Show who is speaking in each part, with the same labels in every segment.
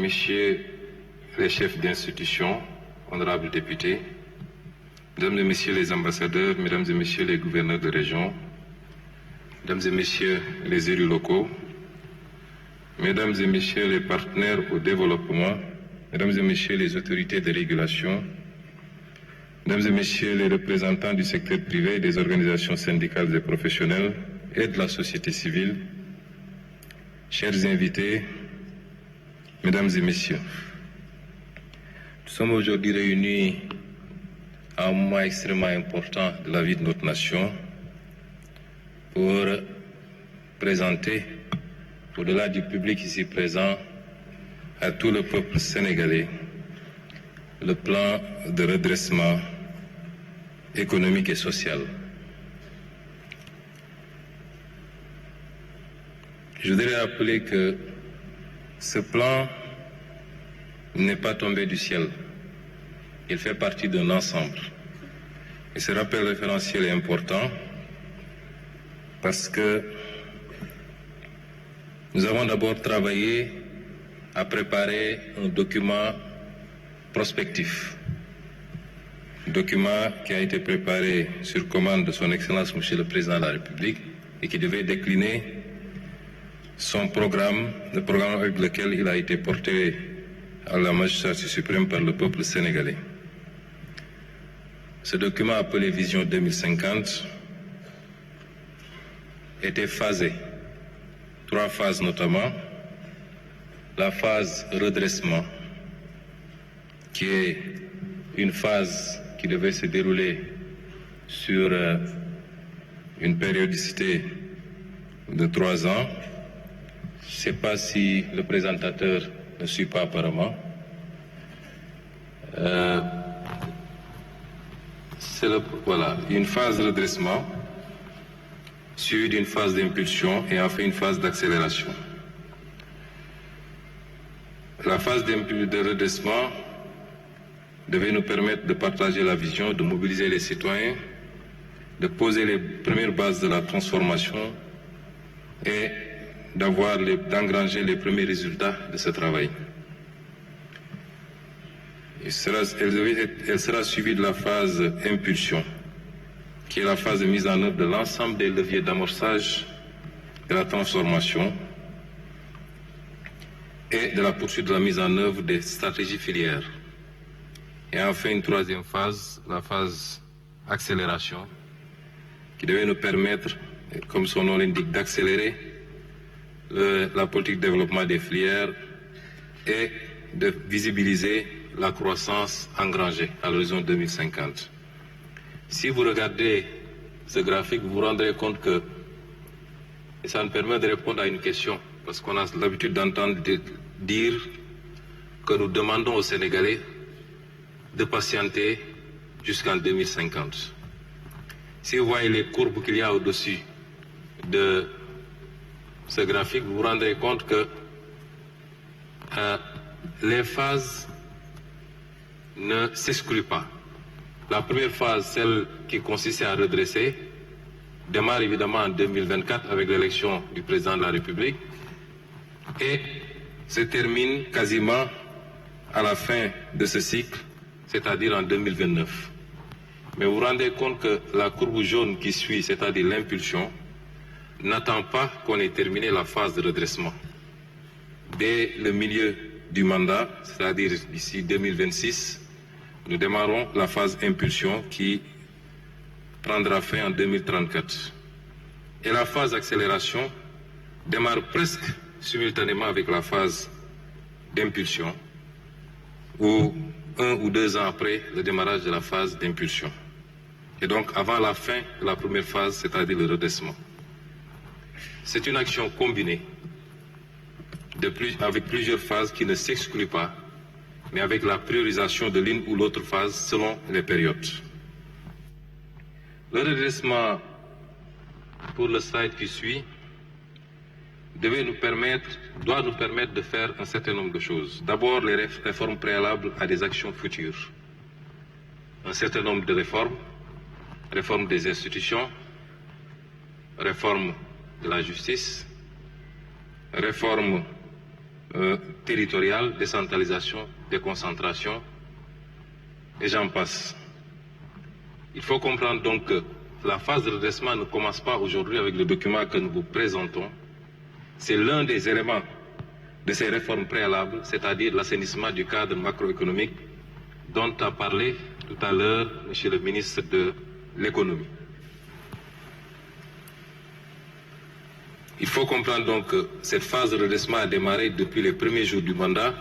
Speaker 1: Messieurs les chefs d'institution, honorables députés, Mesdames et Messieurs les ambassadeurs, Mesdames et Messieurs les gouverneurs de région, Mesdames et Messieurs les élus locaux, Mesdames et Messieurs les partenaires au développement, Mesdames et Messieurs les autorités de régulation, Mesdames et Messieurs les représentants du secteur privé, des organisations syndicales et professionnelles et de la société civile, chers invités, Mesdames et Messieurs, nous sommes aujourd'hui réunis à un moment extrêmement important de la vie de notre nation pour présenter, au-delà du public ici présent, à tout le peuple sénégalais, le plan de redressement économique et social. Je voudrais rappeler que ce plan n'est pas tombé du ciel. Il fait partie d'un ensemble. Et ce rappel référentiel est important parce que nous avons d'abord travaillé à préparer un document prospectif. Document qui a été préparé sur commande de son Excellence Monsieur le Président de la République et qui devait décliner son programme, le programme avec lequel il a été porté à la magistrature suprême par le peuple sénégalais. Ce document appelé Vision 2050 était phasé. 3 phases notamment. La phase redressement, qui est une phase qui devait se dérouler sur une périodicité de 3 ans. Je ne sais pas si le présentateur ne suit pas apparemment. C'est une phase de redressement, suivie d'une phase d'impulsion et enfin une phase d'accélération. La phase de redressement devait nous permettre de partager la vision, de mobiliser les citoyens, de poser les premières bases de la transformation et d'engranger les premiers résultats de ce travail. Elle sera suivie de la phase impulsion, qui est la phase de mise en œuvre de l'ensemble des leviers d'amorçage de la transformation et de la poursuite de la mise en œuvre des stratégies filières. Et enfin, une 3e phase, la phase accélération, qui devait nous permettre, comme son nom l'indique, d'accélérer la politique de développement des filières et de visibiliser la croissance engrangée à l'horizon 2050. Si vous regardez ce graphique, vous vous rendrez compte que, et ça nous permet de répondre à une question, parce qu'on a l'habitude d'entendre dire que nous demandons aux Sénégalais de patienter jusqu'en 2050. Si vous voyez les courbes qu'il y a au-dessus de ce graphique, vous vous rendrez compte que les phases ne s'excluent pas. La première phase, celle qui consistait à redresser, démarre évidemment en 2024 avec l'élection du président de la République et se termine quasiment à la fin de ce cycle, c'est-à-dire en 2029. Mais vous vous rendez compte que la courbe jaune qui suit, c'est-à-dire l'impulsion, n'attend pas qu'on ait terminé la phase de redressement. Dès le milieu du mandat, c'est-à-dire d'ici 2026, nous démarrons la phase impulsion qui prendra fin en 2034. Et la phase accélération démarre presque simultanément avec la phase d'impulsion, ou 1 ou 2 ans après le démarrage de la phase d'impulsion. Et donc avant la fin de la première phase, c'est-à-dire le redressement. C'est une action combinée avec plusieurs phases qui ne s'excluent pas, mais avec la priorisation de l'une ou l'autre phase selon les périodes. Le redressement, pour le slide qui suit, doit nous permettre de faire un certain nombre de choses. D'abord, les réformes préalables à des actions futures. Un certain nombre de réformes, réforme des institutions, réforme de la justice, réforme territoriale, décentralisation, déconcentration, et j'en passe. Il faut comprendre donc que la phase de redressement ne commence pas aujourd'hui avec le document que nous vous présentons. C'est l'un des éléments de ces réformes préalables, c'est-à-dire l'assainissement du cadre macroéconomique dont a parlé tout à l'heure M. le ministre de l'Économie. Il faut comprendre donc que cette phase de redressement a démarré depuis les premiers jours du mandat,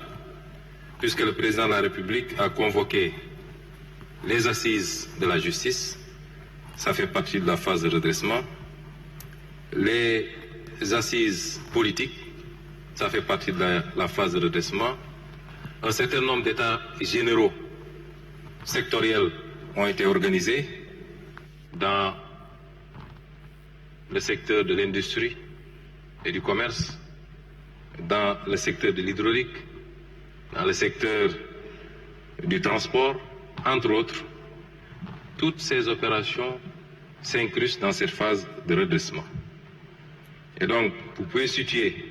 Speaker 1: puisque le président de la République a convoqué les assises de la justice, ça fait partie de la phase de redressement, les assises politiques, ça fait partie de la phase de redressement, un certain nombre d'états généraux sectoriels ont été organisés dans le secteur de l'industrie et du commerce, dans le secteur de l'hydraulique, dans le secteur du transport, entre autres. Toutes ces opérations s'incrustent dans cette phase de redressement. Et donc, vous pouvez situer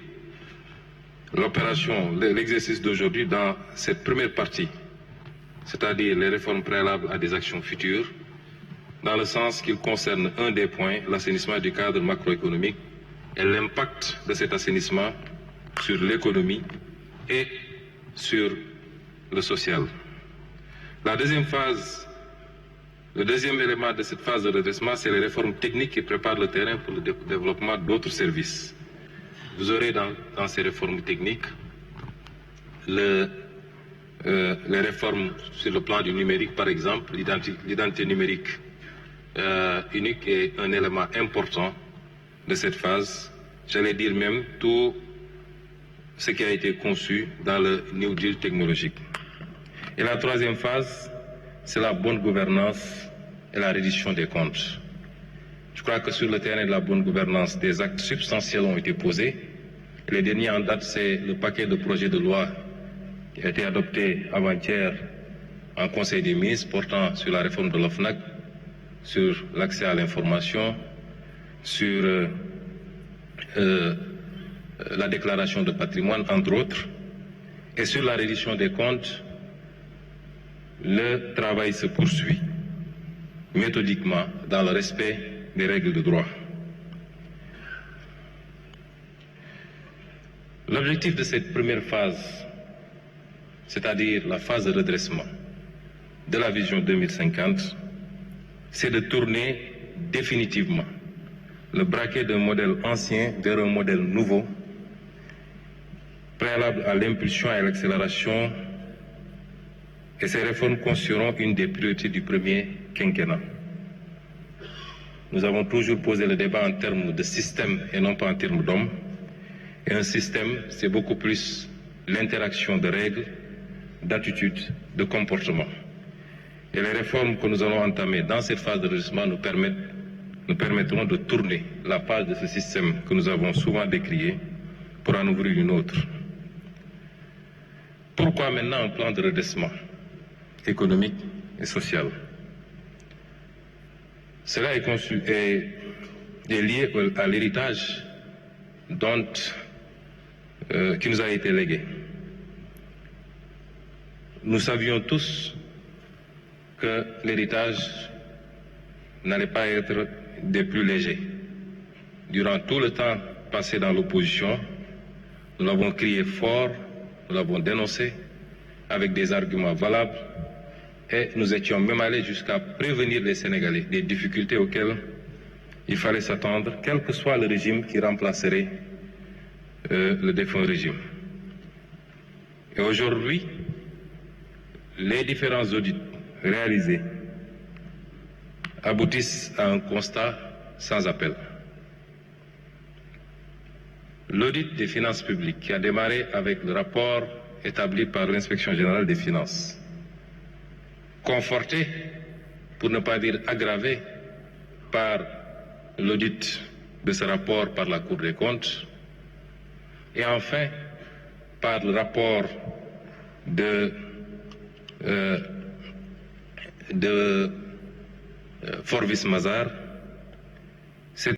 Speaker 1: l'opération, l'exercice d'aujourd'hui dans cette première partie, c'est-à-dire les réformes préalables à des actions futures, dans le sens qu'il concerne un des points, l'assainissement du cadre macroéconomique et l'impact de cet assainissement sur l'économie et sur le social. La deuxième phase, le deuxième élément de cette phase de redressement, c'est les réformes techniques qui préparent le terrain pour le développement d'autres services. Vous aurez dans ces réformes techniques les réformes sur le plan du numérique, par exemple. L'identité numérique unique est un élément important de cette phase. J'allais dire même tout ce qui a été conçu dans le New Deal technologique. Et la troisième phase, c'est la bonne gouvernance et la reddition des comptes. Je crois que sur le terrain de la bonne gouvernance, des actes substantiels ont été posés. Les derniers en date, c'est le paquet de projets de loi qui a été adopté avant-hier en Conseil des ministres portant sur la réforme de l'OFNAC, sur l'accès à l'information, sur la déclaration de patrimoine, entre autres, et sur la reddition des comptes. Le travail se poursuit méthodiquement dans le respect des règles de droit. L'objectif de cette première phase, c'est-à-dire la phase de redressement de la vision 2050, c'est de tourner définitivement le braquet d'un modèle ancien vers un modèle nouveau, préalable à l'impulsion et à l'accélération. Et ces réformes constitueront une des priorités du premier quinquennat. Nous avons toujours posé le débat en termes de système et non pas en termes d'hommes. Et un système, c'est beaucoup plus l'interaction de règles, d'attitudes, de comportements. Et les réformes que nous allons entamer dans cette phase de redressement nous permettront de tourner la page de ce système que nous avons souvent décrié pour en ouvrir une autre. Pourquoi maintenant un plan de redressement économique et social? Cela est lié à l'héritage qui nous a été légué. Nous savions tous que l'héritage n'allait pas être des plus légers. Durant tout le temps passé dans l'opposition, nous l'avons crié fort, nous l'avons dénoncé avec des arguments valables et nous étions même allés jusqu'à prévenir les Sénégalais des difficultés auxquelles il fallait s'attendre, quel que soit le régime qui remplacerait le défunt régime. Et aujourd'hui, les différents audits réalisés aboutissent à un constat sans appel. L'audit des finances publiques qui a démarré avec le rapport établi par l'Inspection générale des finances, conforté, pour ne pas dire aggravé, par l'audit de ce rapport par la Cour des comptes, et enfin par le rapport de Forbis Mazar,